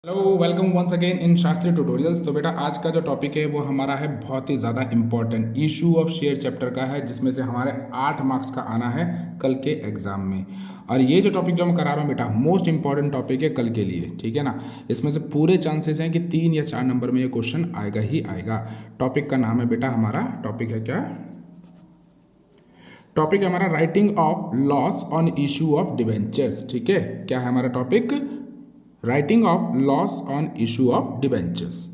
Hello, welcome once again in Shastri tutorials. तो बेटा आज का जो टॉपिक है वो हमारा है बहुत ही ज़्यादा important, issue of share chapter का है, जिसमें से हमारे 8 मार्क्स का आना है कल के एग्जाम में। और ये जो टॉपिक जो मैं करा रहा हूँ बेटा मोस्ट इंपॉर्टेंट टॉपिक है कल के लिए, ठीक है ना। इसमें से पूरे चांसेस हैं कि 3 या 4 नंबर में ये क्वेश्चन आएगा ही आएगा। टॉपिक का नाम है बेटा, हमारा टॉपिक है क्या? टॉपिक है हमारा writing of loss on issue of debentures. ठीक है, क्या है हमारा topic? Writing of loss on issue of debentures.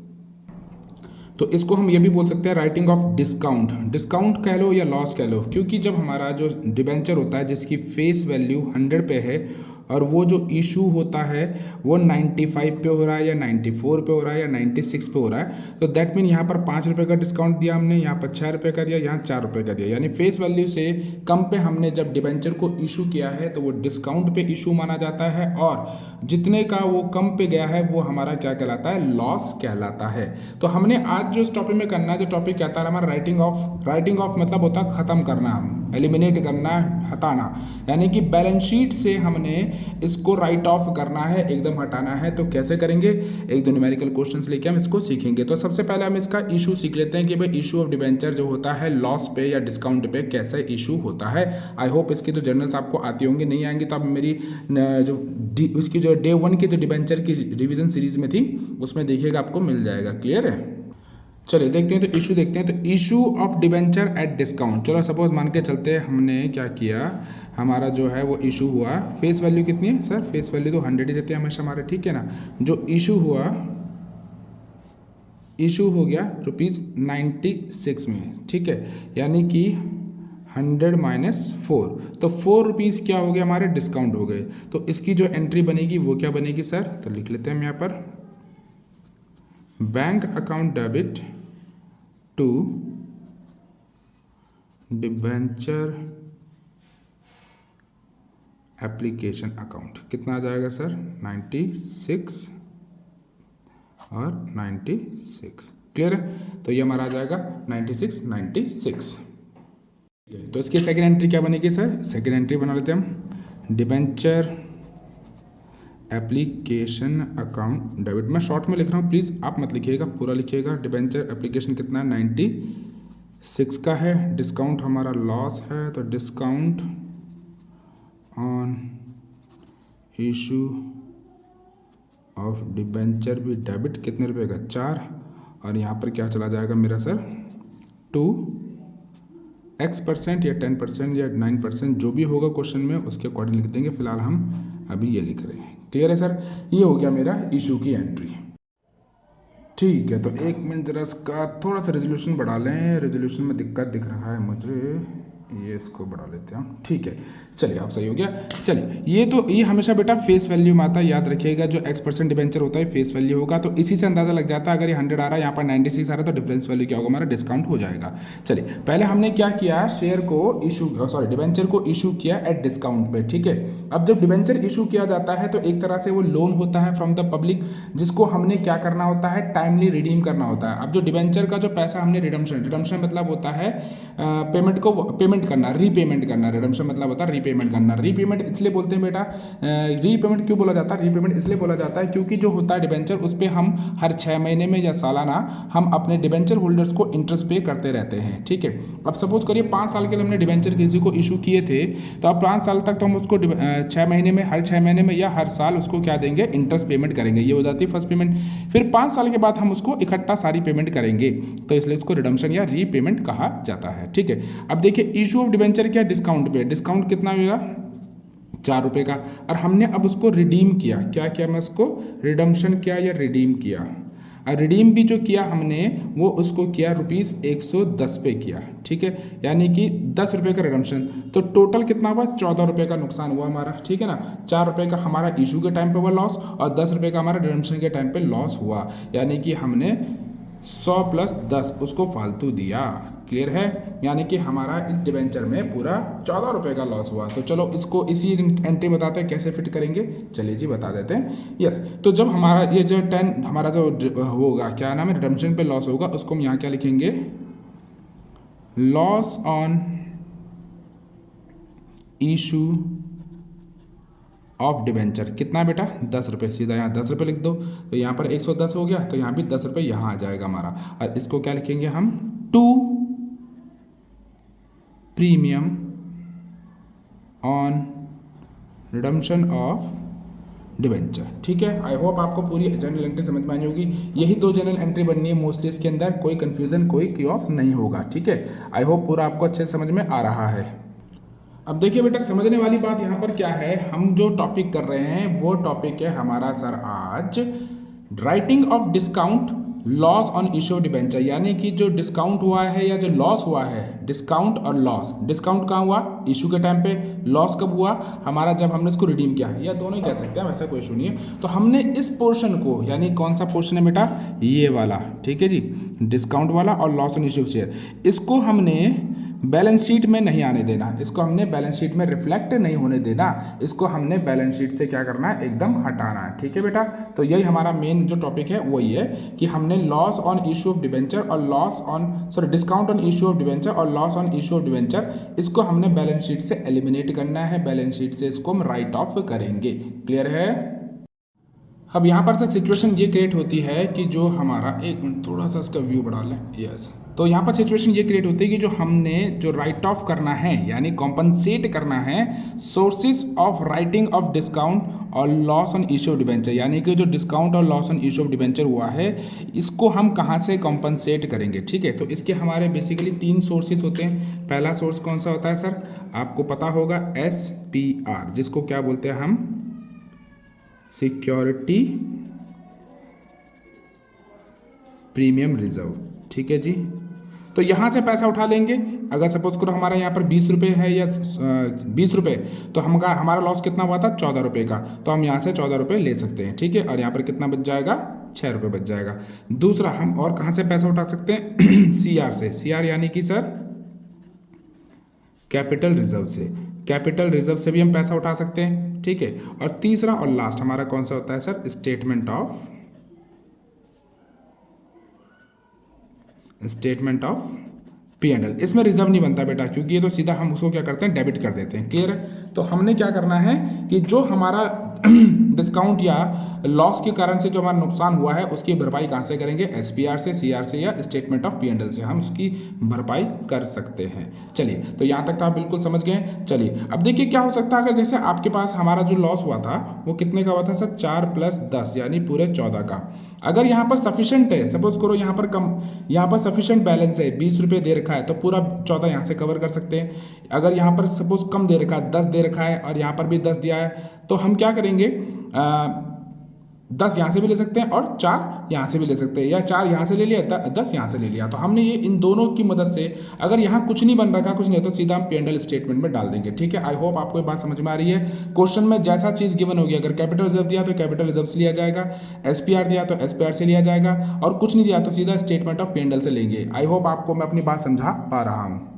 तो इसको हम ये भी बोल सकते हैं राइटिंग ऑफ डिस्काउंट। डिस्काउंट कह लो या लॉस कह लो, क्योंकि जब हमारा जो डिबेंचर होता है जिसकी फेस वैल्यू 100 पे है और वो जो इशू होता है वो 95 पे हो रहा है या 94 पे हो रहा है या 96 पे हो रहा है, तो दैट मीन यहाँ पर 5 रुपये का डिस्काउंट दिया हमने, यहाँ पर 6 रुपये का दिया, यहाँ 4 रुपये का दिया, यानी फेस वैल्यू से कम पे हमने जब डिबेंचर को इशू किया है तो वो डिस्काउंट पे इशू माना जाता है, और जितने का वो कम पे गया है वो हमारा क्या कहलाता है? लॉस कहलाता है। तो हमने आज जो इस टॉपिक में करना है, जो टॉपिक कहता है हमारा राइटिंग ऑफ मतलब होता है ख़त्म करना, एलिमिनेट करना, हटाना, यानी कि बैलेंस शीट से हमने इसको राइट ऑफ करना है, एकदम हटाना है। तो कैसे करेंगे? एक दो न्यूमेरिकल क्वेश्चंस लेके हम इसको सीखेंगे। तो सबसे पहले हम इसका इशू सीख लेते हैं कि भाई इशू ऑफ डिबेंचर जो होता है लॉस पे या डिस्काउंट पे कैसे इशू होता है। आई होप इसकी तो जर्नल्स आपको आती होंगी, नहीं आएंगे तो आप मेरी जो उसकी जो डे 1 की जो डिबेंचर की रिवीजन सीरीज में थी उसमें देखिएगा, आपको मिल जाएगा। क्लियर है? चलिए देखते हैं, तो इशू देखते हैं। तो issue of debenture at discount, चलो सपोज मान के चलते हैं हमने क्या किया, हमारा जो है वो इशू हुआ, फेस वैल्यू कितनी है सर? फेस वैल्यू तो 100 ही रहती है हमेशा हमारे, ठीक है ना। जो इशू हुआ, इशू हो गया ₹96 में, ठीक है, यानी कि 100 माइनस 4, तो 4 रुपीज़ क्या हो गया हमारे? डिस्काउंट हो गए। तो इसकी जो एंट्री बनेगी वो क्या बनेगी सर? तो लिख लेते हैं हम यहाँ पर, bank account debit to debenture application account. कितना आ जाएगा सर? 96 और 96। क्लियर है? तो ये हमारा आ जाएगा 96। तो इसकी सेकेंड एंट्री क्या बनेगी सर? सेकेंड एंट्री बना लेते हैं हम, डिबेंचर एप्लीकेशन अकाउंट डेबिट। मैं शॉर्ट में लिख रहा हूँ, प्लीज़ आप मत लिखिएगा, पूरा लिखिएगा। डिबेंचर एप्लीकेशन कितना है? 96 का है। डिस्काउंट हमारा लॉस है, तो discount on issue of debenture भी डेबिट, कितने रुपए का? 4, और यहाँ पर क्या चला जाएगा मेरा सर? 2x% या 10% या 9%, जो भी होगा क्वेश्चन में उसके अकॉर्डिंग लिख देंगे। फिलहाल हम अभी ये लिख रहे हैं। क्लियर है सर? ये हो गया मेरा इशू की एंट्री। ठीक है, तो 1 मिनट जरा इसका थोड़ा सा रेजोल्यूशन बढ़ा लें। रेजोल्यूशन में दिक्कत दिख रहा है मुझे, ये इसको बढ़ा लेते हैं। ठीक है, चलिए आप सही हो गया। चलिए ये हमेशा बेटा फेस वैल्यू में आता है, याद रखिएगा। जो x% डिबेंचर होता है फेस वैल्यू होगा, तो इसी से अंदाजा लग जाता है। अगर ये 100 आ रहा है, यहाँ पर 96 आ रहा है, तो डिफरेंस वैल्यू क्या होगा हमारा? डिस्काउंट हो जाएगा। चलिए पहले हमने क्या किया, शेयर को इशू, सॉरी डिबेंचर को इशू किया एट डिस्काउंट पे, ठीक है। अब जब डिबेंचर इशू किया जाता है तो एक तरह से वो लोन होता है फ्रॉम द पब्लिक, जिसको हमने क्या करना होता है? टाइमली रिडीम करना होता है। अब जो डिबेंचर का जो पैसा हमने रिडम्पशन मतलब होता है पेमेंट करना, रीपेमेंट करना। रिडम्पशन मतलब होता है रीपेमेंट करना। रीपेमेंट इसलिए बोलते हैं बेटा, रीपेमेंट क्यों बोला जाता है? रीपेमेंट इसलिए बोला जाता है क्योंकि जो होता है डिबेंचर, उस पर हम हर 6 महीने में या सालाना हम अपने डिबेंचर होल्डर्स को इंटरेस्ट पे करते रहते हैं, ठीक है। अब सपोज करिए 5 साल के लिए हमने डिबेंचर किसी को इशू किए थे, तो अब 5 साल तक तो हम उसको 6 महीने में, हर 6 महीने में या हर साल उसको क्या देंगे? इंटरेस्ट पेमेंट करेंगे। ये हो जाती है फर्स्ट पेमेंट। फिर 5 साल के बाद हम उसको इकट्ठा सारी पेमेंट करेंगे, तो इसलिए इसको रिडम्पशन या रीपेमेंट कहा जाता है, ठीक है। अब देखिए इशू ऑफ डिबेंचर क्या? डिस्काउंट पे। डिस्काउंट कितना मिला? 4 रुपये का। और हमने अब उसको रिडीम किया, क्या किया? मैं उसको रिडम्पशन किया या रिडीम किया। और रिडीम भी जो किया हमने वो उसको किया ₹110 पे किया, ठीक है, यानी कि 10 रुपये का रिडम्पशन। तो टोटल कितना हुआ? 14 रुपये का नुकसान हुआ हमारा, ठीक है ना। 4 रुपये का हमारा इशू के टाइम पे हुआ लॉस, और 10 रुपये का हमारा रिडम्पशन के टाइम पे लॉस हुआ, यानी कि हमने 100 + 10 उसको फालतू दिया। क्लियर है? यानी कि हमारा इस डिबेंचर में पूरा 14 रुपये का लॉस हुआ। तो चलो इसको इसी एंट्री बताते हैं कैसे फिट करेंगे। चलिए जी बता देते हैं। यस, तो जब हमारा ये जो 10 हमारा जो होगा, क्या नाम है, रिडम्पशन पे लॉस होगा, उसको हम यहाँ क्या लिखेंगे? Loss on issue of debenture कितना बेटा 10 रुपये, सीधा यहाँ 10 रुपये लिख दो, तो यहाँ पर 110 हो गया, तो यहाँ भी 10 रुपये यहाँ आ जाएगा हमारा। और इसको क्या लिखेंगे हम, to premium on redemption of debenture. ठीक है, आई होप आपको पूरी जनरल एंट्री समझ में आनी होगी। यही 2 जनरल एंट्री बननी है मोस्टली, इसके अंदर कोई कंफ्यूजन कोई क्योस नहीं होगा। ठीक है, आई होप पूरा आपको अच्छे से समझ में आ रहा है। अब देखिए बेटा, समझने वाली बात यहाँ पर क्या है, हम जो टॉपिक कर रहे हैं वो टॉपिक है हमारा सर आज writing off discount loss on issue of debenture, यानी कि जो डिस्काउंट हुआ है या जो लॉस हुआ है, डिस्काउंट और लॉस। डिस्काउंट कहाँ हुआ, इशू के टाइम पे। लॉस कब हुआ, हमारा जब हमने इसको रिडीम किया, या दोनों ही कह सकते हैं, वैसा कोई इशू नहीं है। तो हमने इस पोर्शन को, यानी कौन सा पोर्शन है बेटा, ये वाला, ठीक है जी, डिस्काउंट वाला और loss on issue of share, इसको हमने बैलेंस शीट में नहीं आने देना, इसको हमने बैलेंस शीट में रिफ्लेक्ट नहीं होने देना, इसको हमने बैलेंस शीट से क्या करना है, एकदम हटाना है। ठीक है बेटा, तो यही हमारा मेन जो टॉपिक है वो ये है कि हमने loss on issue of debenture और discount on issue of debenture और loss on issue of debenture, इसको हमने बैलेंस शीट से एलिमिनेट करना है, बैलेंस शीट से इसको हम राइट ऑफ करेंगे। क्लियर है। अब यहाँ पर से सिचुएशन ये क्रिएट होती है कि जो हमारा, एक मिनट थोड़ा सा इसका व्यू बढ़ा लें, यस, तो यहाँ पर सिचुएशन ये क्रिएट होती है कि जो हमने जो राइट ऑफ करना है, यानी कॉम्पनसेट करना है sources of writing off discount और loss on issue of debenture, यानी कि जो डिस्काउंट और loss on issue of debenture हुआ है, इसको हम कहाँ से कॉम्पनसेट करेंगे। ठीक है, तो इसके हमारे बेसिकली 3 सोर्सेज होते हैं। पहला सोर्स कौन सा होता है सर, आपको पता होगा, SPR, जिसको क्या बोलते हैं हम, सिक्योरिटी प्रीमियम रिजर्व। ठीक है जी, तो यहाँ से पैसा उठा लेंगे। अगर सपोज करो हमारा यहाँ पर 20 रुपये है या 20 रुपये, तो हमारा लॉस कितना हुआ था, 14 रुपये का, तो हम यहाँ से 14 रुपये ले सकते हैं। ठीक है, और यहाँ पर कितना बच जाएगा, 6 रुपये बच जाएगा। दूसरा, हम और कहाँ से पैसा उठा सकते हैं, CR से। CR यानी कि सर कैपिटल रिजर्व से, कैपिटल रिजर्व से भी हम पैसा उठा सकते हैं। ठीक है, और तीसरा और लास्ट हमारा कौन सा होता है सर, स्टेटमेंट ऑफ P&L। इसमें रिजर्व नहीं बनता बेटा, क्योंकि ये तो सीधा हम उसको क्या करते हैं, डेबिट कर देते हैं। क्लियर है। तो हमने क्या करना है कि जो हमारा डिस्काउंट या लॉस के कारण से जो हमारा नुकसान हुआ है, उसकी भरपाई कहाँ से करेंगे, SPR से, CR से या स्टेटमेंट ऑफ P&L से हम उसकी भरपाई कर सकते हैं। चलिए, तो यहाँ तक तो आप बिल्कुल समझ गए। चलिए, अब देखिए क्या हो सकता है, अगर जैसे आपके पास हमारा जो लॉस हुआ था वो कितने का हुआ था सर, 4 + 10 यानी पूरे 14 का। अगर यहाँ पर सफिशेंट है, सपोज करो यहाँ पर कम, यहाँ पर सफिशेंट बैलेंस है, 20 रुपये दे रखा है, तो पूरा 14 यहाँ से कवर कर सकते हैं। अगर यहाँ पर सपोज कम दे रखा है, 10 दे रखा है और यहाँ पर भी 10 दिया है, तो हम क्या करेंगे, 10 यहाँ से भी ले सकते हैं और 4 यहाँ से भी ले सकते हैं, या 4 यहाँ से ले लिया, 10 यहाँ से ले लिया। तो हमने ये इन दोनों की मदद से, अगर यहाँ कुछ नहीं बन रखा, कुछ नहीं, तो सीधा हम P&L स्टेटमेंट में डाल देंगे। ठीक है, आई होप आपको ये बात समझ में आ रही है। क्वेश्चन में जैसा चीज़ गिवन होगी, अगर कैपिटल रिजर्व दिया तो कैपिटल रिजर्व से लिया जाएगा, SPR दिया तो SPR से लिया जाएगा, और कुछ नहीं दिया तो सीधा स्टेटमेंट ऑफ P&L से लेंगे। आई होप आपको मैं अपनी बात समझा पा रहा हूँ।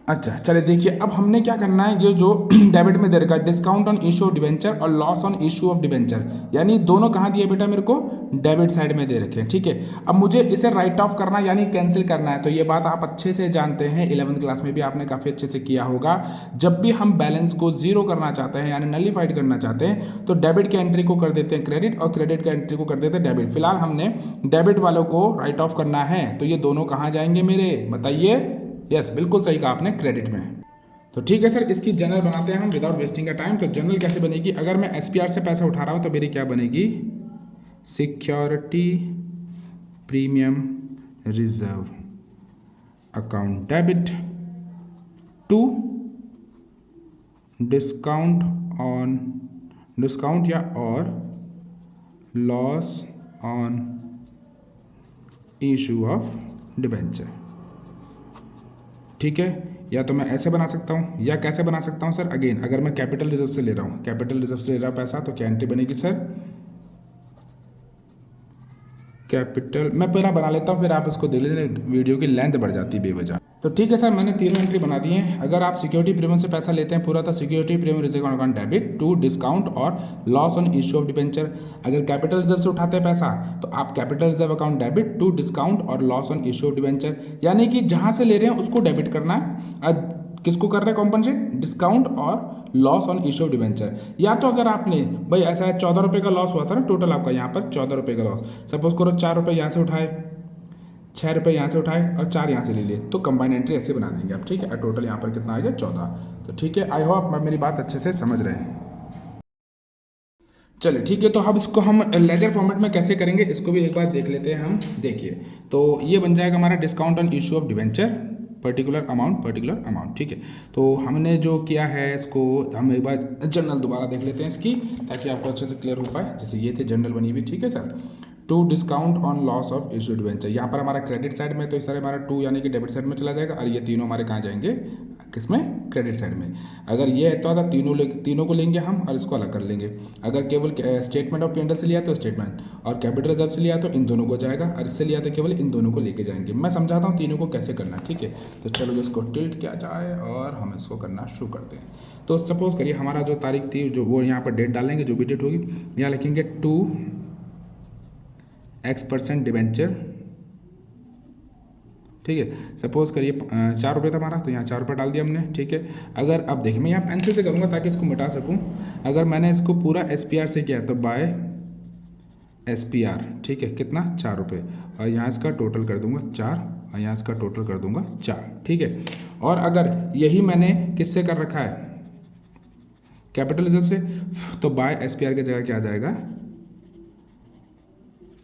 अच्छा, चलिए देखिए, अब हमने क्या करना है, ये जो डेबिट में दे रखा है, discount on issue of debenture और loss on issue of debenture, यानी दोनों कहाँ दिए बेटा, मेरे को डेबिट साइड में दे रखे हैं। ठीक है, अब मुझे इसे राइट ऑफ करना यानी कैंसिल करना है। तो ये बात आप अच्छे से जानते हैं, 11वीं क्लास में भी आपने काफ़ी अच्छे से किया होगा। जब भी हम बैलेंस को जीरो करना चाहते हैं, यानी नलीफाइड करना चाहते हैं, तो डेबिट के एंट्री को कर देते हैं क्रेडिट और क्रेडिट के एंट्री को कर देते हैं डेबिट। फिलहाल हमने डेबिट वालों को राइट ऑफ करना है, तो ये दोनों कहाँ जाएंगे मेरे, बताइए। यस, बिल्कुल सही कहा आपने, क्रेडिट में। तो ठीक है सर, इसकी जनरल बनाते हैं हम विदाउट वेस्टिंग का टाइम। तो जनरल कैसे बनेगी, अगर मैं SPR से पैसा उठा रहा हूँ तो मेरी क्या बनेगी, security premium reserve account debit to discount या और loss on issue of debenture. ठीक है, या तो मैं ऐसे बना सकता हूँ या कैसे बना सकता हूँ सर, अगेन अगर मैं कैपिटल रिजर्व से ले रहा हूँ, कैपिटल रिजर्व से ले रहा हूँ पैसा, तो क्या एंट्री बनेगी सर, कैपिटल। मैं पहला बना लेता हूँ, फिर आप इसको देख लेना, वीडियो की लेंथ बढ़ जाती है बेवजह। तो ठीक है सर, मैंने तीनों एंट्री बना दी हैं। अगर आप सिक्योरिटी प्रीमियम से पैसा लेते हैं पूरा, तो security premium reserve account debit to discount और loss on issue of debenture. अगर कैपिटल रिजर्व से उठाते हैं पैसा, तो आप capital reserve account debit to discount और loss on issue of debenture, यानी कि जहाँ से ले रहे हैं उसको डेबिट करना है। किसको कर रहे हैं कॉम्पनसेट, डिस्काउंट और loss on issue of debenture. या तो अगर आपने भाई ऐसा है 14 रुपये का लॉस हुआ था ना टोटल आपका यहाँ पर 14 रुपये का लॉस, सपोज करो 4 रुपये यहाँ से उठाए, 6 रुपये यहाँ से उठाए और 4 यहाँ से ले लिए, तो कंबाइन एंट्री ऐसे बना देंगे आप, ठीक है। और टोटल यहाँ पर कितना आ गया 14। तो ठीक है, आई होप आप मेरी बात अच्छे से समझ रहे हैं। चलिए ठीक है, तो अब इसको हम लेजर फॉर्मेट में कैसे करेंगे इसको भी एक बार देख लेते हैं हम। देखिए तो ये बन जाएगा हमारा discount on issue of debenture particular amount, ठीक है। तो हमने जो किया है इसको हम एक बार जनरल दोबारा देख लेते हैं इसकी, ताकि आपको अच्छे से क्लियर हो पाए। जैसे ये थे जनरल बनी हुई, ठीक है sir. To discount on loss of issue debenture, यहाँ पर हमारा क्रेडिट साइड में, तो इस तरह हमारा 2 यानी कि डेबिट साइड में चला जाएगा, और ये तीनों हमारे कहाँ जाएंगे, किसमें, क्रेडिट साइड में। अगर ये है तो तीनों को लेंगे हम और इसको अलग कर लेंगे। अगर केवल स्टेटमेंट ऑफ P&L से लिया तो स्टेटमेंट, और कैपिटल रिजर्व से लिया तो इन दोनों को जाएगा, और इससे लिया तो केवल इन दोनों को लेके जाएंगे। मैं समझाता हूँ तीनों को कैसे करना, ठीक है। तो चलो इसको टिल्ट किया जाए और हम इसको करना शुरू करते हैं। तो सपोज करिए हमारा जो तारीख थी, जो वो यहाँ पर डेट डालेंगे, जो भी डेट होगी यहाँ लिखेंगे 2x% डिबेंचर, ठीक है। सपोज करिए 4 रुपये था हमारा, तो यहाँ 4 रुपये डाल दिया हमने, ठीक है। अगर अब देखिए मैं यहाँ पेंसिल से करूँगा ताकि इसको मिटा सकूँ। अगर मैंने इसको पूरा SPR से किया तो बाय SPR, ठीक है, कितना 4 रुपये, और यहाँ इसका टोटल कर दूंगा 4, और यहाँ इसका टोटल कर दूंगा 4, ठीक है। और अगर यही मैंने किससे कर रखा है, कैपिटल रिजर्व से, तो बाय SPR की जगह क्या आ जाएगा,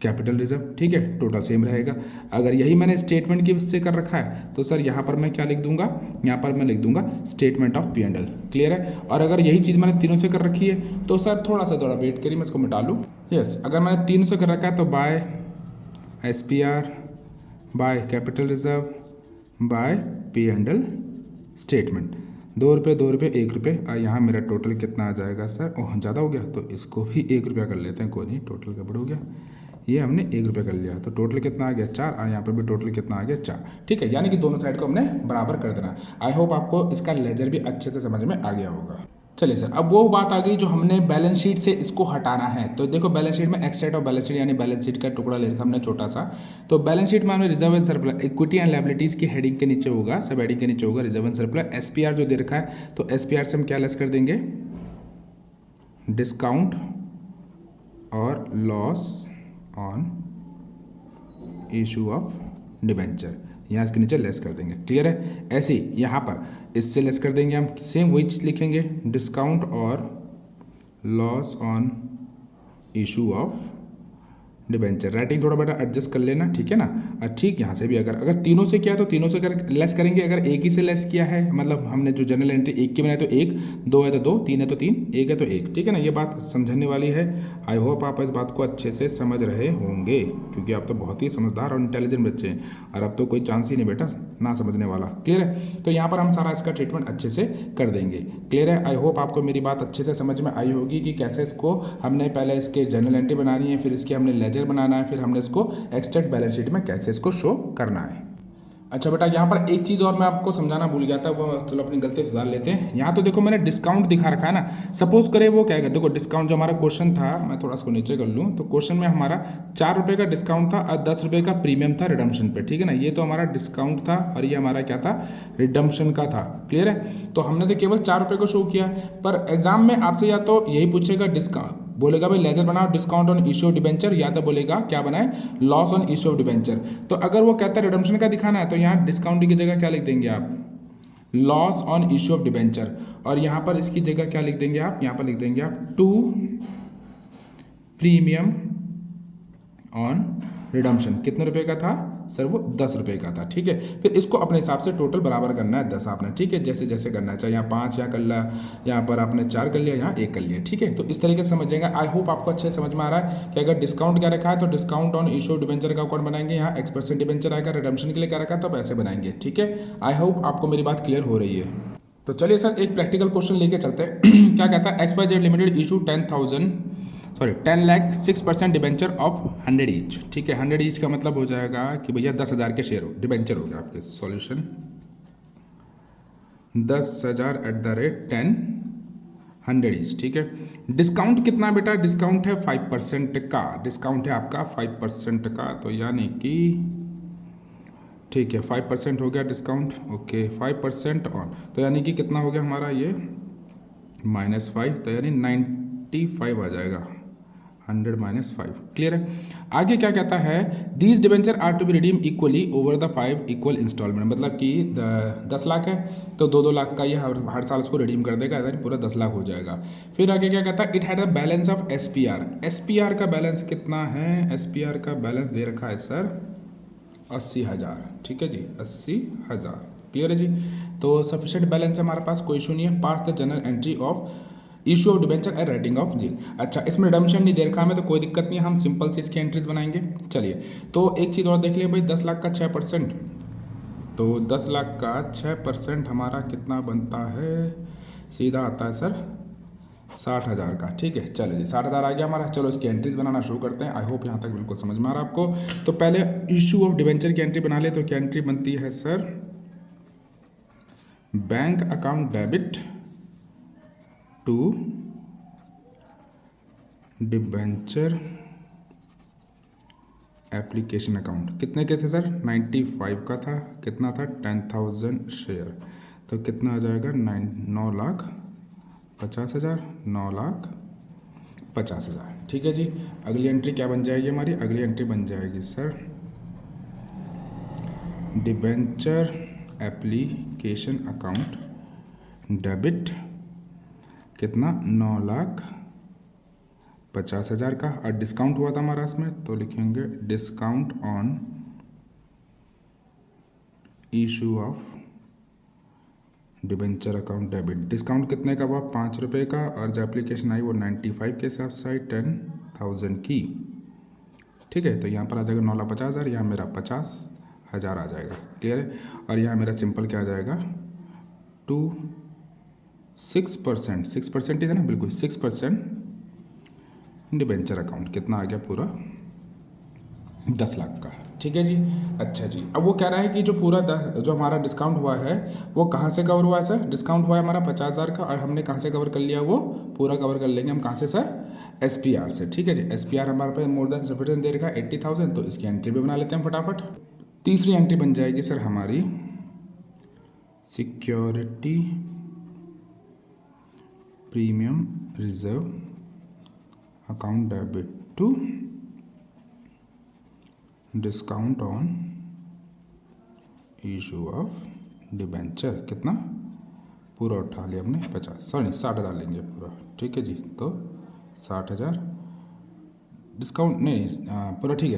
कैपिटल रिजर्व, ठीक है, टोटल सेम रहेगा। अगर यही मैंने स्टेटमेंट की से कर रखा है तो सर यहाँ पर मैं क्या लिख दूंगा, यहाँ पर मैं लिख दूंगा स्टेटमेंट ऑफ P&L, क्लियर है। और अगर यही चीज़ मैंने तीनों से कर रखी है तो सर थोड़ा वेट करिए, मैं इसको मिटा लूँ। यस, अगर मैंने तीनों से कर रखा है तो by SPR, by capital reserve, by P&L statement, 2 रुपये 2 रुपये 1 रुपये, और यहाँ मेरा टोटल कितना आ जाएगा सर, ओह ज़्यादा हो गया, तो इसको भी 1 रुपया कर लेते हैं, कोई नहीं, टोटल गड़बड़ हो गया, ये हमने 1 रुपये कर लिया, तो टोटल कितना आ गया 4, और यहाँ पर भी टोटल कितना आ गया 4, ठीक है। यानी कि दोनों साइड को हमने बराबर कर देना। आई होप आपको इसका लेजर भी अच्छे से समझ में आ गया होगा। चलिए सर, अब वो बात आ गई जो हमने बैलेंस शीट से इसको हटाना है। तो देखो बैलेंस शीट में एक्सट्रैक्ट ऑफ बैलेंस शीट यानी बैलेंस शीट का टुकड़ा ले रखा हमने छोटा सा। तो बैलेंस शीट में हमने reserve and surplus, equity and liabilities की हेडिंग के नीचे होगा, सब हेडिंग के नीचे होगा रिजर्व एंड सरप्लस। SPR जो दे रखा है, तो SPR से हम क्या लेस कर देंगे, डिस्काउंट और loss on issue of debenture, यहाँ इसके नीचे लेस कर देंगे, क्लियर है। ऐसे ही यहाँ पर इससे लेस कर देंगे हम, सेम वही चीज़ लिखेंगे, डिस्काउंट और loss on issue of debenture. Writing थोड़ा बेटा एडजस्ट कर लेना, ठीक है ना। और ठीक यहाँ से भी अगर तीनों से किया तो तीनों से कर लेस करेंगे। अगर एक ही से लेस किया है, मतलब हमने जो जनरल एंट्री एक की बनाई तो 1, 2 है तो 2, 3 है तो 3, 1 है तो 1, ठीक है ना। ये बात समझने वाली है। आई होप आप इस बात को अच्छे से समझ रहे होंगे, क्योंकि आप तो बहुत ही समझदार और इंटेलिजेंट बच्चे हैं, और अब तो कोई चांस ही नहीं बेटा ना समझने वाला, क्लियर है। तो यहाँ पर हम सारा इसका ट्रीटमेंट अच्छे से कर देंगे, क्लियर है। आई होप आपको मेरी बात अच्छे से समझ में आई होगी कि कैसे इसको हमने पहले इसके जनरल एंट्री बनानी है, फिर इसकी हमने लेजर बनाना है, फिर हमने इसको एक्सट्रैक्ट बैलेंस शीट में कैसे इसको शो करना है। अच्छा बेटा, यहाँ पर एक चीज़ और मैं आपको समझाना भूल गया था, वो चलो अपनी गलती सुधार लेते हैं। यहाँ तो देखो मैंने डिस्काउंट दिखा रखा है ना। सपोज करें वो क्या है, देखो डिस्काउंट जो हमारा क्वेश्चन था, मैं थोड़ा इसको नीचे कर लूँ, तो क्वेश्चन में हमारा 4 रुपये का डिस्काउंट था और 10 रुपये का प्रीमियम था रिडम्पशन पे, ठीक है ना। ये तो हमारा डिस्काउंट था और ये हमारा क्या था, रिडम्पशन का था, क्लियर है। तो हमने तो केवल 4 रुपये को शो किया, पर एग्जाम में आपसे या तो यही पूछेगा, डिस्काउंट बोलेगा भाई लेजर बनाओ discount on issue of debenture, या तो बोलेगा क्या बनाए, loss on issue of debenture. तो अगर वो कहता है रिडम्पशन का दिखाना है, तो यहाँ डिस्काउंट की जगह क्या लिख देंगे आप, loss on issue of debenture, और यहाँ पर इसकी जगह क्या लिख देंगे आप, यहाँ पर लिख देंगे आप 2 प्रीमियम ऑन रिडम्पशन। कितने रुपए का था सर, वो 10 रुपये का था, ठीक है। फिर इसको अपने हिसाब से टोटल बराबर करना है 10 आपने, ठीक है, जैसे जैसे करना है, चाहे यहाँ 5 यहाँ कर लिया, यहाँ पर आपने 4 कर लिया, यहाँ 1 कर लिया, ठीक है। तो इस तरीके से समझ जाएंगे। आई होप आपको अच्छे से समझ में आ रहा है कि अगर डिस्काउंट क्या रखा है तो डिस्काउंट ऑन इशू डिबेंचर का अकाउंट बनाएंगे, यहाँ X% डिबेंचर आएगा, रिडम्पशन के लिए क्या रखा है तब ऐसे बनाएंगे, ठीक है। आई होप आपको मेरी बात क्लियर हो रही है। तो चलिए सर एक प्रैक्टिकल क्वेश्चन लेके चलते हैं। क्या कहता है, XYZ limited issue 10 lakh 6% debenture of 100 each, ठीक है। 100 ईच का मतलब हो जाएगा कि भैया 10,000 के शेयर हो, डिबेंचर हो गया आपके। सॉल्यूशन 10,000 @ 10 100 ईच, ठीक है। डिस्काउंट कितना बेटा, डिस्काउंट है 5% का, डिस्काउंट है आपका 5% का, तो यानी कि ठीक है 5% हो गया डिस्काउंट, ओके 5% ऑन, तो यानी कि कितना हो गया हमारा ये -5 तो यानी 95 आ जाएगा, 100 -5। क्लियर है। आगे क्या कहता है, these debenture are to be redeem equally over the 5 equal installment. मतलब कि 10 लाख है तो 2-2 लाख का ये हर साल उसको रिडीम कर देगा, यानी पूरा 10 लाख हो जाएगा। फिर आगे क्या कहता है, it had a balance of SPR। SPR का बैलेंस कितना है, SPR का बैलेंस दे रखा है सर 80,000। ठीक है जी, 80,000। क्लियर है जी। तो सफिशिएंट बैलेंस है हमारे पास, कोई इशू नहीं है। Pass the general entry of issue of debenture and writing off जी। अच्छा, इसमें रिडम्पशन नहीं दे रखा हमें तो कोई दिक्कत नहीं है, हम सिंपल से इसकी एंट्रीज बनाएंगे। चलिए, तो एक चीज़ और देख लिया भाई, 10 लाख का 6%, तो 10 लाख का 6% हमारा कितना बनता है, सीधा आता है सर 60,000 का। ठीक है, चलो जी 60,000 आ गया हमारा। चलो इसकी एंट्रीज बनाना शुरू करते हैं। आई होप यहाँ तक बिल्कुल समझ में आ रहा है आपको। तो पहले इशू ऑफ डिबेंचर की एंट्री बना ले, तो क्या एंट्री बनती है sir, bank account debit to debenture application account. कितने के थे सर, 95 का था, कितना था 10,000 शेयर, तो कितना आ जाएगा 9,50,000, 9,50,000। ठीक है जी। अगली एंट्री क्या बन जाएगी हमारी, अगली एंट्री बन जाएगी sir debenture application account debit, कितना 9,50,000 का, और डिस्काउंट हुआ था हमारा इसमें, तो लिखेंगे discount on issue of debenture account debit. Discount कितने का हुआ, 5 रुपये का, और जो एप्लीकेशन आई वो 95 के हिसाब से आई, 10,000 की। ठीक है, तो यहाँ पर आ जाएगा 9,50,000, यहाँ मेरा 50,000 आ जाएगा। क्लियर है। और यहाँ मेरा सिंपल क्या आ जाएगा, 6%, 6% ही था ना, बिल्कुल 6% डिबेंचर अकाउंट, कितना आ गया पूरा 10 लाख का। ठीक है जी। अच्छा जी, अब वो कह रहा है कि जो पूरा जो हमारा डिस्काउंट हुआ है वो कहाँ से कवर हुआ है सर, डिस्काउंट हुआ है हमारा 50,000 का, और हमने कहाँ से कवर कर लिया, वो पूरा कवर कर लेंगे हम कहाँ से सर, SPR से। ठीक है जी, SPR हमारे पास मोर देन सफिशिएंट दे रखा है 80,000, तो इसकी एंट्री भी बना लेते हैं फटाफट। तीसरी एंट्री बन जाएगी सर हमारी security premium reserve account debit to discount on issue of debenture. कितना पूरा उठा लिया हमने 60,000 लेंगे पूरा। ठीक है जी, तो 60,000 डिस्काउंट नहीं पूरा। ठीक है,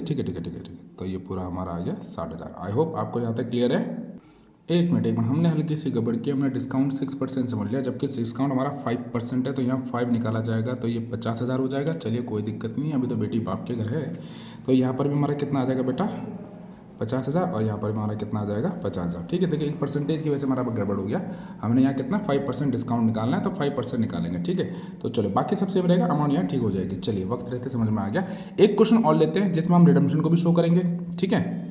तो ये पूरा हमारा आ गया 60,000। आई होप आपको यहाँ तक क्लियर है। एक मिनट, हमने हल्की सी गड़बड़ की, हमने डिस्काउंट 6% समझ लिया, जबकि डिस्काउंट हमारा 5% है, तो यहाँ 5 निकाला जाएगा तो ये 50,000 हो जाएगा। चलिए कोई दिक्कत नहीं है, अभी तो बेटी बाप के घर है, तो यहाँ पर भी हमारा कितना आ जाएगा बेटा 50,000, और यहाँ पर भी हमारा कितना आ जाएगा 50,000। ठीक है, देखिए एक परसेंटेज की वजह से हमारा गड़बड़ हो गया, हमने यहाँ कितना 5% डिस्काउंट निकालना है, तो 5% निकालेंगे। ठीक है, तो चलो बाकी सब सेम रहेगा, अमाउंट यहाँ ठीक हो जाएगी। चलिए वक्त रहते समझ में आ गया। एक क्वेश्चन और लेते हैं जिसमें हम रिडम्पशन को भी शो करेंगे। ठीक है।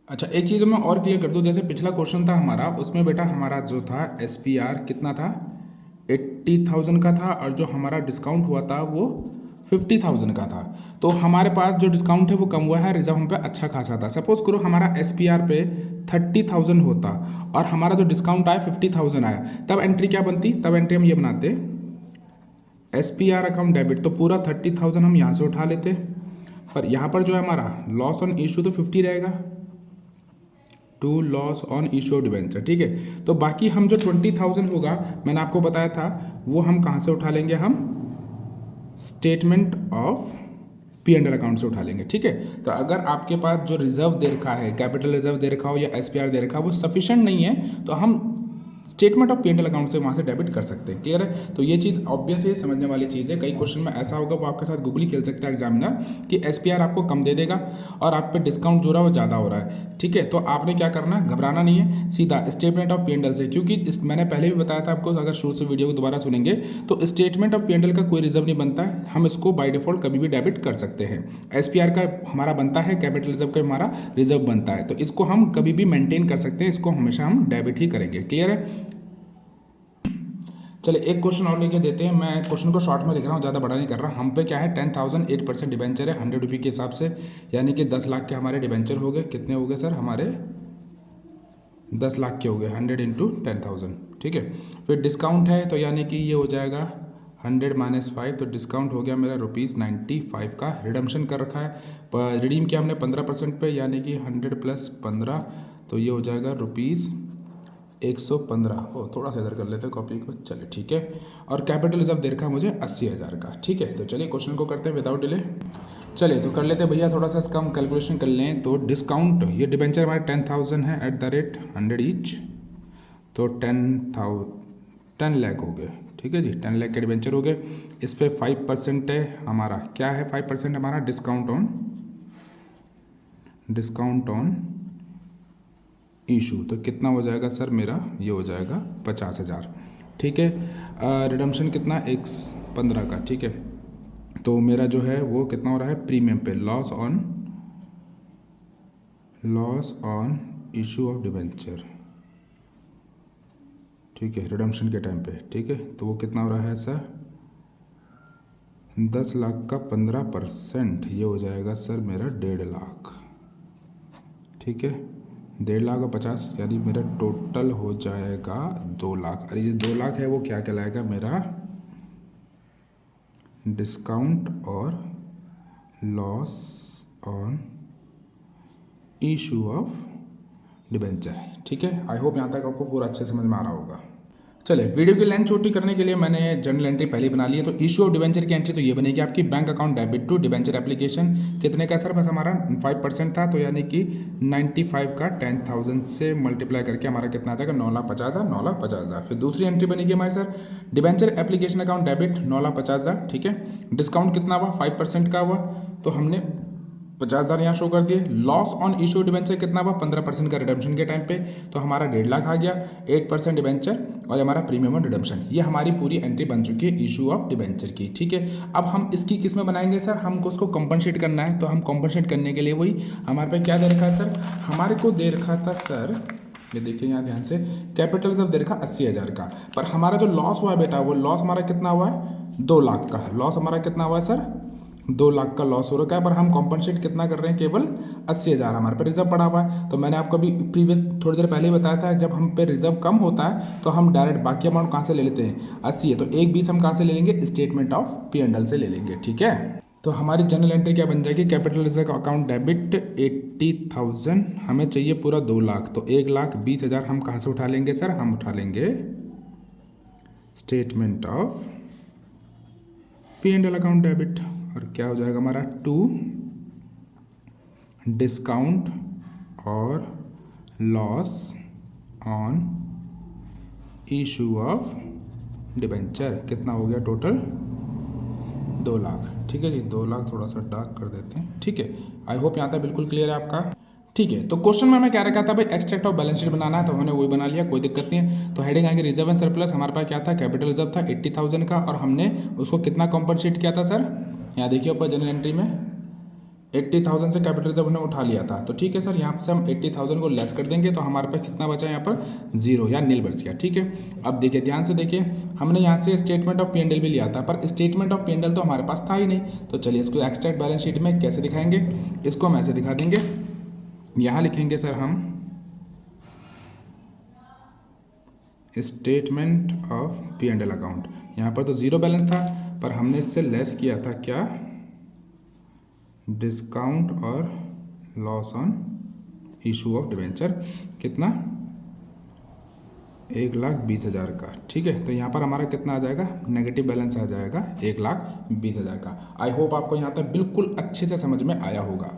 अच्छा, एक चीज़ मैं और क्लियर कर दूँ, जैसे पिछला क्वेश्चन था हमारा, उसमें बेटा हमारा जो था SPR कितना था 80,000 का था, और जो हमारा डिस्काउंट हुआ था वो 50,000 का था। तो हमारे पास जो डिस्काउंट है वो कम हुआ है, रिजर्व हम पे अच्छा खासा था। सपोज करो हमारा SPR पे 30,000 होता और हमारा जो डिस्काउंट आया 50,000 आया, तब एंट्री क्या बनती, तब एंट्री हम ये बनाते SPR अकाउंट डेबिट, तो पूरा 30,000 हम यहाँ से उठा लेते, पर यहाँ पर जो है हमारा लॉस ऑन इशू तो 50 रहेगा, to loss on issue of debenture. ठीक है, तो बाकी हम जो 20,000 होगा, मैंने आपको बताया था, वो हम कहाँ से उठा लेंगे, हम स्टेटमेंट ऑफ P&L अकाउंट से उठा लेंगे। ठीक है, तो अगर आपके पास जो रिजर्व दे रखा है, कैपिटल रिजर्व दे रखा हो या SPR दे रखा हो, वो सफिशिएंट नहीं है, तो हम स्टेटमेंट ऑफ P&L अकाउंट से वहाँ से डेबिट कर सकते हैं। क्लियर है, तो ये चीज़ ऑब्वियस है, समझने वाली चीज़ है। कई क्वेश्चन में ऐसा होगा, वो आपके साथ गूगली खेल सकता है एग्जामिनर, कि SPR आपको कम दे देगा और आप पे डिस्काउंट जो रहा वो ज़्यादा हो रहा है। ठीक है, तो आपने क्या करना है, घबराना नहीं है, सीधा स्टेटमेंट ऑफ P&L से, क्योंकि मैंने पहले भी बताया था आपको, अगर शुरू से वीडियो को दोबारा सुनेंगे तो स्टेटमेंट ऑफ P&L का कोई रिजर्व नहीं बनता है, हम इसको बाय डिफॉल्ट कभी भी डेबिट कर सकते हैं। SPR का हमारा बनता है, कैपिटल रिजर्व का हमारा रिजर्व बनता है, तो इसको हम कभी भी मेंटेन कर सकते हैं, इसको हमेशा हम डेबिट ही करेंगे। क्लियर है। चलिए एक क्वेश्चन और लेके देते हैं, मैं क्वेश्चन को शॉर्ट में लिख रहा हूँ, ज़्यादा बड़ा नहीं कर रहा। हम पे क्या है 10,000 8% डिबेंचर है 100 रुपये के हिसाब से, यानी कि 10 लाख के हमारे डिबेंचर हो गए। कितने हो गए सर हमारे 10 लाख के हो गए, 100 × 10,000। ठीक है। फिर डिस्काउंट है तो यानी कि ये हो जाएगा 100 माइनस 5, तो डिस्काउंट हो गया मेरा ₹95 का। रिडम्शन कर रखा है, पर रिडीम किया हमने 15% पे, यानी कि 100 प्लस 15, तो ये हो जाएगा ₹115। ओ थोड़ा सा इधर कर लेते हैं कॉपी को, चलिए ठीक है। और कैपिटल रिजर्व दे रखा है मुझे 80,000 का, ठीक है। तो चलिए क्वेश्चन को करते हैं विदाउट डिले। चलिए तो कर लेते हैं भैया, थोड़ा सा इसका हम कैलकुलेशन कर लें। तो डिस्काउंट, ये डिबेंचर हमारे 10,000 है एट द रेट 100 ईच, तो 10 लाख हो गए, ठीक है जी। 10 लाख के डिबेंचर हो गए। इस पर 5% है हमारा, क्या है 5% हमारा? Discount on issue. तो कितना हो जाएगा सर मेरा? ये हो जाएगा 50,000, ठीक है। रिडम्शन कितना? 115 का, ठीक है। तो मेरा जो है वो कितना हो रहा है प्रीमियम पे? Loss on issue of debenture, ठीक है, रिडम्शन के टाइम पे, ठीक है। तो वो कितना हो रहा है सर? 10 लाख का 15%, ये हो जाएगा सर मेरा 1.5 लाख, ठीक है। 1.5 लाख और 50, यानी मेरा टोटल हो जाएगा 2 लाख। अरे ये 2 लाख है वो क्या कहलाएगा मेरा? डिस्काउंट और loss on issue of debenture, ठीक है। आई होप यहाँ तक आपको पूरा अच्छे समझ में आ रहा होगा। चलिए, वीडियो की लेंथ छोटी करने के लिए मैंने जर्नल एंट्री पहले बना ली है। तो इशू ऑफ डिबेंचर की एंट्री तो ये बनेगी आपकी, bank account debit to debenture application. कितने का सर? बस हमारा 5% था, तो यानी कि 95 का 10,000 से मल्टीप्लाई करके हमारा कितना आ जाएगा? 9,50,000। फिर दूसरी एंट्री बनेगी हमारी sir, debenture application account debit 9,50,000, ठीक है। डिस्काउंट कितना हुआ? 5% का हुआ, तो हमने 50,000 यहाँ शो कर दिए। लॉस ऑन इशू डिबेंचर कितना हुआ? 15% का रिडम्शन के टाइम पे, तो हमारा 1.5 लाख आ गया। 8% डिबेंचर और हमारा प्रीमियम ऑन रिडम्शन, ये हमारी पूरी एंट्री बन चुकी है इशू ऑफ डिबेंचर की, ठीक है। अब हम इसकी किस में बनाएंगे सर? हमको उसको कॉम्पनसेट करना है, तो हम कॉम्पनसेट करने के लिए वही हमारे पे क्या दे रखा है सर? हमारे को दे रखा था सर, ये देखिए यहाँ ध्यान से, कैपिटल रिजर्व दे रखा 80,000 का, पर हमारा जो लॉस हुआ है बेटा, वो लॉस हमारा कितना हुआ है? 2 लाख का लॉस हमारा कितना हुआ है सर? 2 लाख का लॉस हो रखा है, पर हम कॉम्पनसेट कितना कर रहे हैं? केवल 80,000 हमारे पे रिजर्व पड़ा हुआ है। तो मैंने आपको अभी प्रीवियस थोड़ी देर पहले ही बताया था, जब हम पे रिजर्व कम होता है तो हम डायरेक्ट बाकी अमाउंट कहाँ से ले लेते हैं? 80 है, तो 1/20 हम कहाँ से ले लेंगे? स्टेटमेंट ऑफ P&L से ले लेंगे, ठीक है। तो हमारी जनरल एंट्री क्या बन जाएगी? कैपिटल रिजर्व अकाउंट डेबिट 80,000, हमें चाहिए पूरा 2 लाख, तो 1,20,000 हम कहाँ से उठा लेंगे सर? हम उठा लेंगे statement of P&L account debit, और क्या हो जाएगा हमारा? टू डिस्काउंट और loss on issue of debenture, कितना हो गया टोटल? 2 लाख, ठीक है जी। 2 लाख थोड़ा सा डार्क कर देते हैं, ठीक है। आई होप यहाँ तक बिल्कुल क्लियर है आपका, ठीक है। तो क्वेश्चन में मैं क्या रखा था भाई? एक्सट्रैक्ट ऑफ बैलेंस शीट बनाना है, तो हमने वही बना लिया, कोई दिक्कत नहीं है। तो हेडिंग आएंगे रिजर्व एंड सरप्लस। हमारे पास क्या था? कैपिटल रिजर्व था 80,000 का, और हमने उसको कितना कॉम्पनसेट किया था सर? यहाँ देखिए ऊपर जनरल एंट्री में 80,000 से कैपिटल रिजर्व हमने उठा लिया था, तो ठीक है सर। यहाँ से हम 80,000 को लेस कर देंगे, तो हमारे पास कितना बचा? यहाँ पर 0 या नील बच गया, ठीक है। अब देखिए ध्यान से देखिए, हमने यहाँ से स्टेटमेंट ऑफ P&L भी लिया था, पर स्टेटमेंट ऑफ P&L तो हमारे पास था ही नहीं। तो चलिए इसको एक्सट्रैक्ट बैलेंस शीट में कैसे दिखाएंगे? इसको हम ऐसे दिखा देंगे, यहाँ लिखेंगे सर हम स्टेटमेंट ऑफ P&L अकाउंट। यहाँ पर तो 0 बैलेंस था, पर हमने इससे लेस किया था क्या? डिस्काउंट और loss on issue of debenture, कितना? 1,20,000 का, ठीक है। तो यहाँ पर हमारा कितना आ जाएगा? नेगेटिव बैलेंस आ जाएगा 1,20,000 का। आई होप आपको यहाँ तक बिल्कुल अच्छे से समझ में आया होगा।